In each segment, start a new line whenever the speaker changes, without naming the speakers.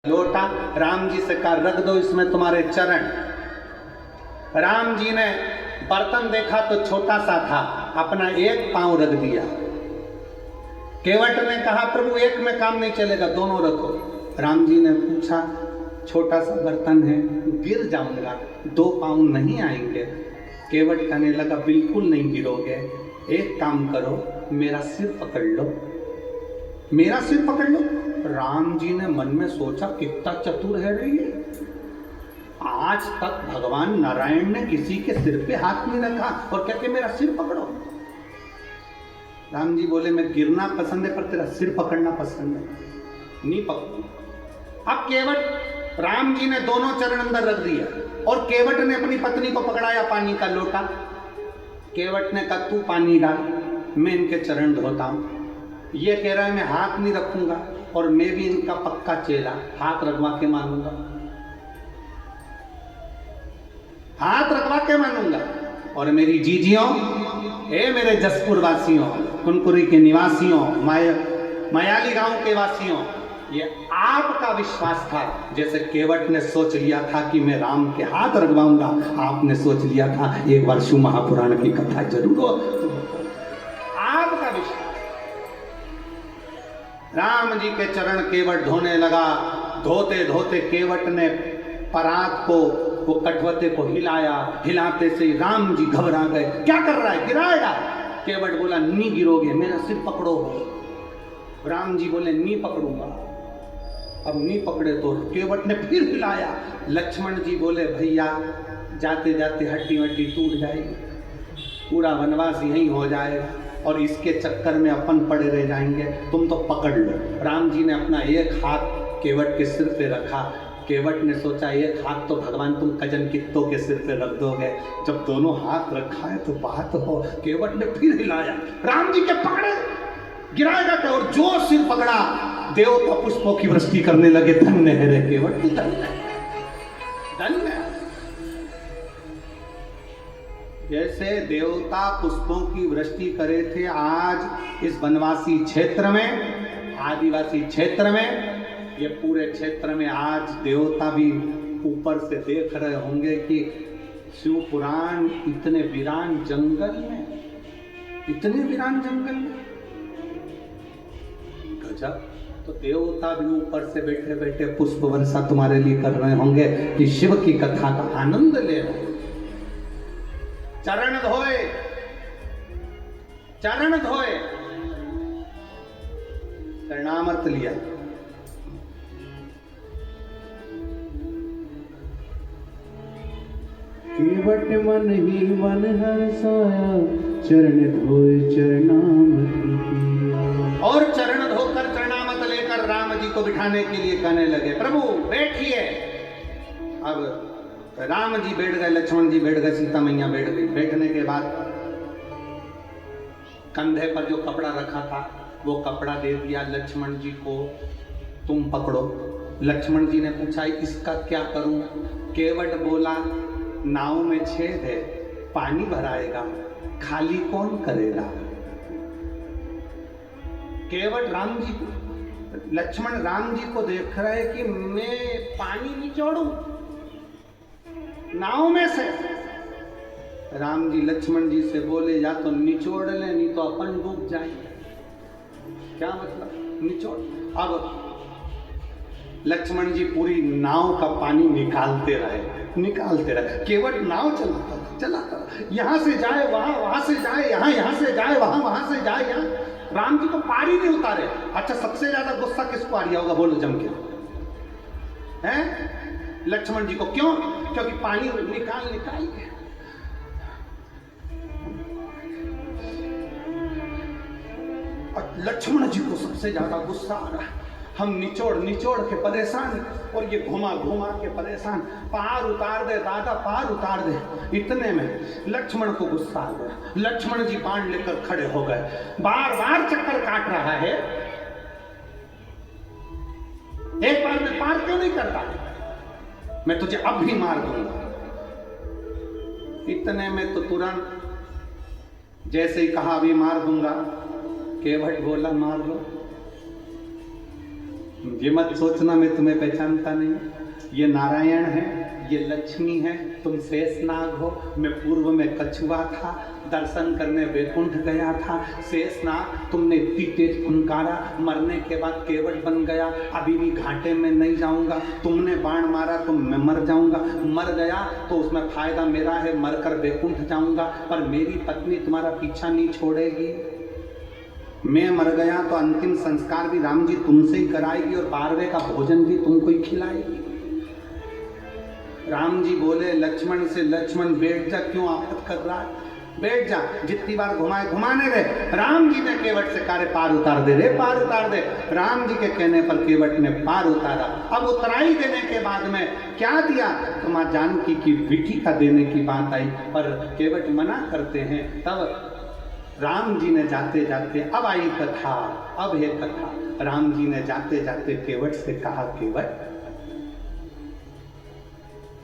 लोटा, राम जी से कहा रख दो इसमें तुम्हारे चरण। राम जी ने बर्तन देखा तो छोटा सा था, अपना एक पांव रख दिया। केवट ने कहा प्रभु एक में काम नहीं चलेगा, दोनों रखो। राम जी ने पूछा छोटा सा बर्तन है, गिर जाऊंगा, दो पांव नहीं आएंगे। केवट कहने लगा बिल्कुल नहीं गिरोगे, एक काम करो मेरा सिर पकड़ लो, मेरा सिर पकड़ लो। राम जी ने मन में सोचा कितना चतुर है रे ये, आज तक भगवान नारायण ने किसी के सिर पे हाथ नहीं रखा और क्या कि मेरा सिर पकड़ो। राम जी बोले मैं गिरना पसंद है पर तेरा सिर पकड़ना पसंद है, नहीं पकड़ो। अब केवट, राम जी ने दोनों चरण अंदर रख दिया और केवट ने अपनी पत्नी को पकड़ाया पानी का लोटा। केवट ने कहा तू पानी डाल, मैं इनके चरण धोता हूं। ये कह रहा है मैं हाथ नहीं रखूंगा और मैं भी इनका पक्का चेला, हाथ रखवा के मानूंगा, हाथ रखवा के मानूंगा। और मेरी जीजियों, ए मेरे जसपुर वासियों, कुनकुरी के निवासियों, मायाली गांव के वासियों, ये आपका विश्वास था। जैसे केवट ने सोच लिया था कि मैं राम के हाथ रखवाऊंगा, आपने सोच लिया था एक बार शिव महापुराण की कथा जरूर हो। आपका विश्वास। राम जी के चरण केवट धोने लगा। धोते धोते केवट ने परात को, वो कटवते को हिलाया। हिलाते से राम जी घबरा गए, क्या कर रहा है, गिराएगा। केवट बोला नहीं गिरोगे, मेरा सिर पकड़ो। राम जी बोले नहीं पकड़ूंगा। अब नहीं पकड़े तो केवट ने फिर हिलाया। लक्ष्मण जी बोले भैया जाते जाते हड्डी वड्डी टूट जाएगी, पूरा वनवास यहीं हो जाएगा और इसके चक्कर में अपन पड़े रह जाएंगे, तुम तो पकड़ लो। राम जी ने अपना एक हाथ केवट के सिर पे रखा। केवट ने सोचा एक हाथ तो भगवान तुम कजन कित्तों के सिर पे रख दोगे, जब दोनों हाथ रखा है तो बात हो। केवट ने फिर हिलाया, राम जी के पकड़े, गिराएगा क्या, और जो सिर पकड़ा देवता पुष्पों की वृष्टि करने लगे। धन्य है रे केवट, धन्य धन्य। जैसे देवता पुष्पों की वृष्टि करे थे, आज इस वनवासी क्षेत्र में, आदिवासी क्षेत्र में, ये पूरे क्षेत्र में आज देवता भी ऊपर से देख रहे होंगे कि शिव पुराण इतने वीरान जंगल में, इतने वीरान जंगल में, गजब। तो देवता भी ऊपर से बैठे बैठे पुष्प वर्षा तुम्हारे लिए कर रहे होंगे कि शिव की कथा का आनंद ले रहे। चरण धोए, चरण धोए, प्रणामर्थ लिया।
केवट मन ही मन हर्षाया, चरण धोए चरणामृत पिया।
और चरण धोकर चरणामत लेकर राम जी को बिठाने के लिए कहने लगे प्रभु बैठिए। अब राम जी बैठ गए, लक्ष्मण जी बैठ गए, सीता मैया बैठ गई। बैठने के बाद कंधे पर जो कपड़ा रखा था वो कपड़ा दे दिया लक्ष्मण जी को, तुम पकड़ो। लक्ष्मण जी ने पूछा इसका क्या करूं। केवट बोला नाव में छेद है, पानी भराएगा, खाली कौन करेगा। केवट राम जी, लक्ष्मण राम जी को देख रहा है कि मैं पानी निचोड़ू नाव में से। राम जी लक्ष्मण जी से बोले या तो निचोड़ ले, नहीं तो अपन डूब जाएंगे। क्या मतलब निचोड़। अब लक्ष्मण जी पूरी नाव का पानी निकालते रहे, निकालते रहे। केवट नाव चलाता यहां से जाए वहां, वहां से जाए यहां, यहां से जाए वहां, वहां से जाए यहां। राम जी को पार ही नहीं उतारे। अच्छा सबसे ज्यादा गुस्सा किसको आ रहा होगा बोलो जम के, हैं? लक्ष्मण जी को। क्यों? क्योंकि पानी निकाल निकाल के। लक्ष्मण जी को सबसे ज्यादा गुस्सा आ रहा है। हम निचोड़ निचोड़ के परेशान और ये घुमा घुमा के परेशान। पार उतार दे दादा, पार उतार दे। इतने में लक्ष्मण को गुस्सा आ गया। लक्ष्मण जी बाण लेकर खड़े हो गए, बार बार चक्कर काट रहा है। एक बार में पार क्यों नहीं करता, मैं तुझे अब भी मार दूंगा। इतने में तो तुरंत जैसे ही कहा अभी मार दूंगा, केवट बोला मार लो। ये मत सोचना मैं तुम्हें पहचानता नहीं। ये नारायण है, ये लक्ष्मी है, तुम शेषनाग हो। मैं पूर्व में कछुआ था, दर्शन करने वैकुंठ गया था। शेषनाग तुमने इतनी तेज फुनकारा, मरने के बाद केवट बन गया। अभी भी घाटे में नहीं जाऊंगा। तुमने बाण मारा तो मैं मर जाऊंगा। मर गया तो उसमें फायदा मेरा है, मरकर वैकुंठ जाऊंगा। पर मेरी पत्नी तुम्हारा पीछा नहीं छोड़ेगी। मैं मर गया तो अंतिम संस्कार भी राम जी तुमसे ही कराएगी और 12वें का भोजन भी तुमको ही खिलाएगी। राम जी बोले लक्ष्मण से, लक्ष्मण बैठ जा, क्यों आपत कर रहा है, बैठ जा। जितनी बार घुमाए घुमाने रहे। राम जी ने केवट से कहा पार उतार दे रे, पार उतार दे। राम जी के कहने पर केवट ने पार उतारा। अब उतराई देने के बाद में क्या दिया तो मां जानकी की विटी का देने की बात आई, पर केवट मना करते हैं। तब राम जी ने जाते जाते, अब आई कथा, अब है कथा। राम जी ने जाते जाते केवट से कहा, केवट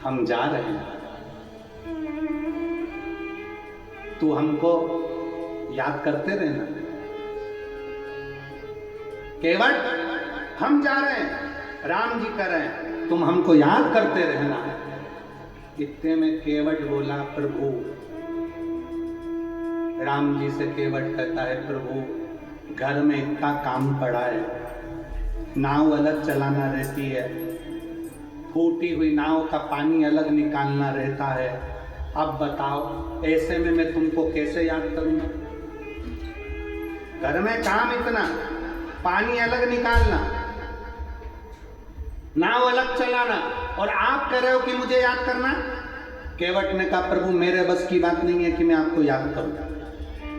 हम जा रहे हैं, तू हमको याद करते रहना। केवट हम जा रहे हैं, राम जी कर रहे हैं, तुम हमको याद करते रहना। इतने में केवट बोला, प्रभु। राम जी से केवट कहता है, प्रभु घर में इतना काम पड़ा है, नाव अलग चलाना रहती है, फूटी हुई नाव का पानी अलग निकालना रहता है। अब बताओ ऐसे में मैं तुमको कैसे याद करूंगा। घर में काम इतना, पानी अलग निकालना, नाव अलग चलाना, और आप कह रहे हो कि मुझे याद करना। केवट ने कहा, प्रभु मेरे बस की बात नहीं है कि मैं आपको याद करूं।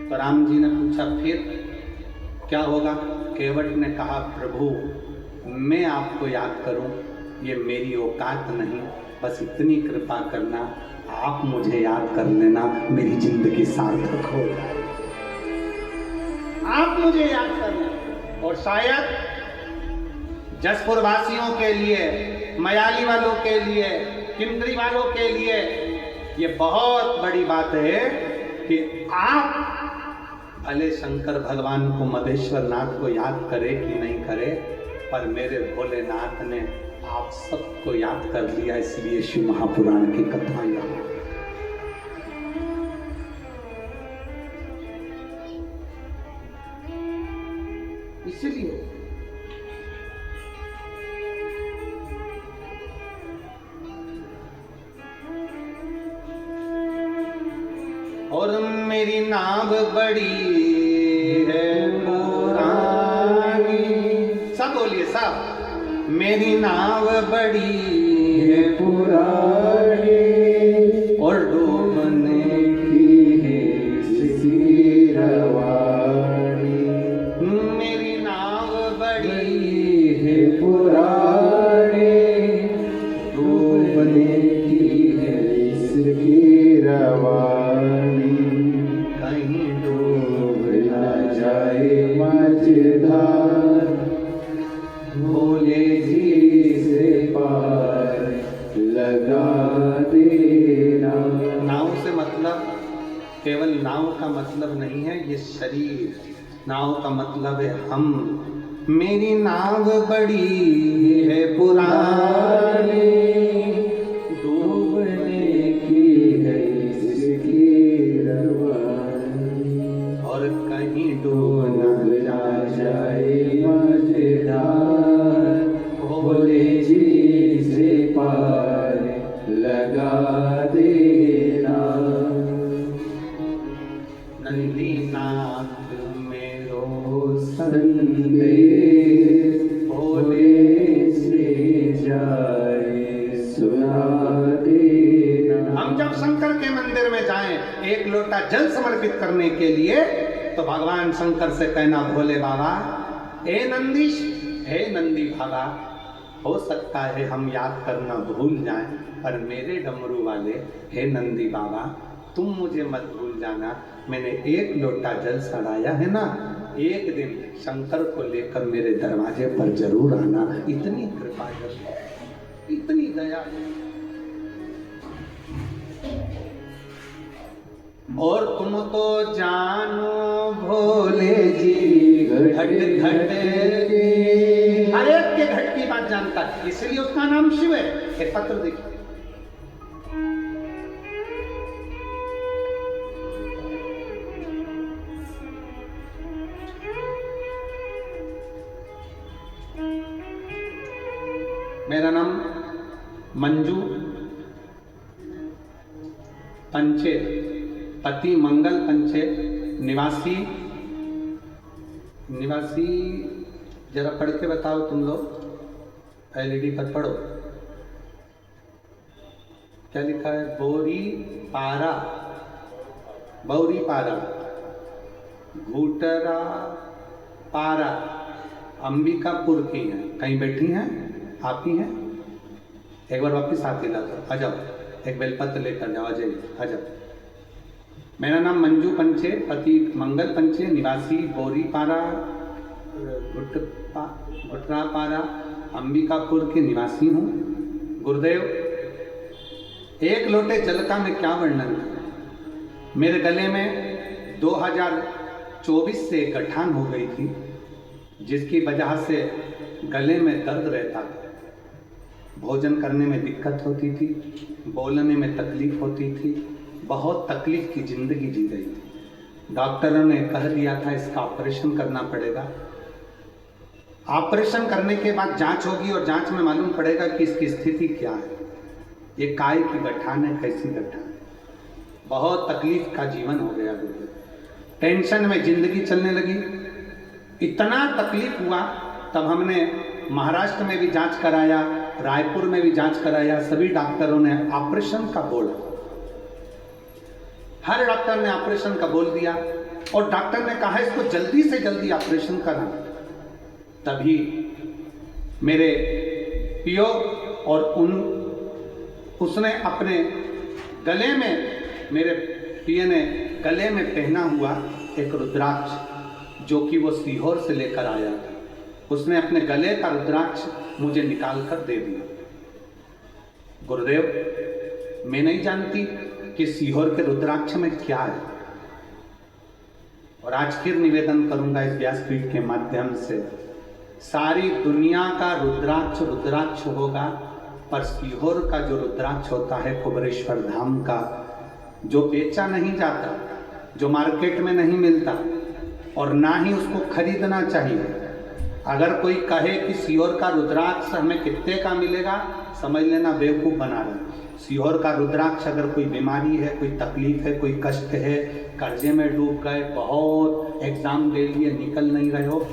तो राम जी ने पूछा, फिर क्या होगा। केवट ने कहा, प्रभु मैं आपको याद करूं ये मेरी औकात नहीं, बस इतनी कृपा करना, आप मुझे याद कर लेना, मेरी जिंदगी सार्थक हो जाए। आप मुझे याद करना। और शायद जसपुर वासियों के लिए, मयाली वालों के लिए, किमद्री वालों के लिए ये बहुत बड़ी बात है कि आप भले शंकर भगवान को, मधेश्वर नाथ को याद करे कि नहीं करे, पर मेरे भोलेनाथ ने आप सबको याद कर लिया। इसलिए शिव महापुराण की कथा याद, इसलिए और मेरी नाव बड़ी है पुरानी, सब बोलिए सब। मेरी नाव बड़ी है पुरानी और डूबने की है इसकी रवानी। मेरी नाव बड़ी है पुरानी, डूबने की है इसकी रवानी। कहीं डूब ना जाए मझधार, भोले जी से पार लगा देना। नाव से मतलब केवल नाव का मतलब नहीं है ये शरीर, नाव का मतलब है हम। मेरी नाव बड़ी है पुरानी, डूबने की है इसकी रवानी। और कहीं डूब ना जाए मझधार, भोले जी से पार लगा देना। नंदीनाथ मेरो संदेश, भोले से जाए सुना देना। हम जब शंकर के मंदिर में जाएं एक लोटा जल समर्पित करने के लिए, तो भगवान शंकर से कहना, भोले बाबा, हे नंदीश, हे नंदी भागा, हो सकता है हम याद करना भूल जाएं, पर मेरे डमरू वाले, हे नंदी बाबा, तुम मुझे मत भूल जाना। मैंने एक लोटा जल चढ़ाया है ना, एक दिन शंकर को लेकर मेरे दरवाजे पर जरूर आना। इतनी कृपा कर, इतनी दया। और तुम तो जानो भोले जी घट घट के, हर एक के बात जानता है, इसलिए उसका नाम शिव है। एक पत्र देखिए, मेरा नाम मंजू पंचे, पति मंगल पंचे, निवासी जरा पढ़ के बताओ तुम लोग, एलईडी पर पढ़ो क्या लिखा है। बौरी पारा घूटरा पारा अंबिकापुर की हैं। कहीं बैठी हैं आप ही हैं? एक बार वापिस हाथ हिला दो, आ जाओ, एक बेलपत्र लेकर जाओ, आ जाइए, आ जाओ। मेरा नाम मंजू पंचे, पति मंगल पंचे, निवासी बोरीपारा गुटरापारा अंबिकापुर के निवासी हूँ। गुरुदेव, एक लोटे जल का मैं क्या वर्णन करूं। मेरे गले में 2024 से गठान हो गई थी, जिसकी वजह से गले में दर्द रहता था, भोजन करने में दिक्कत होती थी, बोलने में तकलीफ होती थी, बहुत तकलीफ की जिंदगी जी रही थी। डॉक्टरों ने कह दिया था इसका ऑपरेशन करना पड़ेगा। ऑपरेशन करने के बाद जांच होगी और जांच में मालूम पड़ेगा कि इसकी स्थिति क्या है, ये काय की गठान है, कैसी गठान है। बहुत तकलीफ का जीवन हो गया, टेंशन में जिंदगी चलने लगी। इतना तकलीफ हुआ, तब हमने महाराष्ट्र में भी जांच कराया, रायपुर में भी जांच कराया, सभी डॉक्टरों ने ऑपरेशन का बोला, हर डॉक्टर ने ऑपरेशन का बोल दिया, और डॉक्टर ने कहा इसको जल्दी से जल्दी ऑपरेशन करना। तभी मेरे पियो और उसने अपने गले में, मेरे पिए ने गले में पहना हुआ एक रुद्राक्ष, जो कि वो सीहोर से लेकर आया था, उसने अपने गले का रुद्राक्ष मुझे निकाल कर दे दिया। गुरुदेव, मैं नहीं जानती कि सीहोर के रुद्राक्ष में क्या है, और आज फिर निवेदन करूंगा इस व्यासपीठ के माध्यम से, सारी दुनिया का रुद्राक्ष होगा, पर सीहोर का जो रुद्राक्ष होता है कुबेरेश्वर धाम का, जो बेचा नहीं जाता, जो मार्केट में नहीं मिलता, और ना ही उसको खरीदना चाहिए। अगर कोई कहे कि सीहोर का रुद्राक्ष हमें कितने का मिलेगा, समझ लेना बेवकूफ़ बना रहा है। सीहोर का रुद्राक्ष, अगर कोई बीमारी है, कोई तकलीफ है, कोई कष्ट है, कर्जे में डूब गए, बहुत एग्जाम दे लिए, निकल नहीं रहे हो,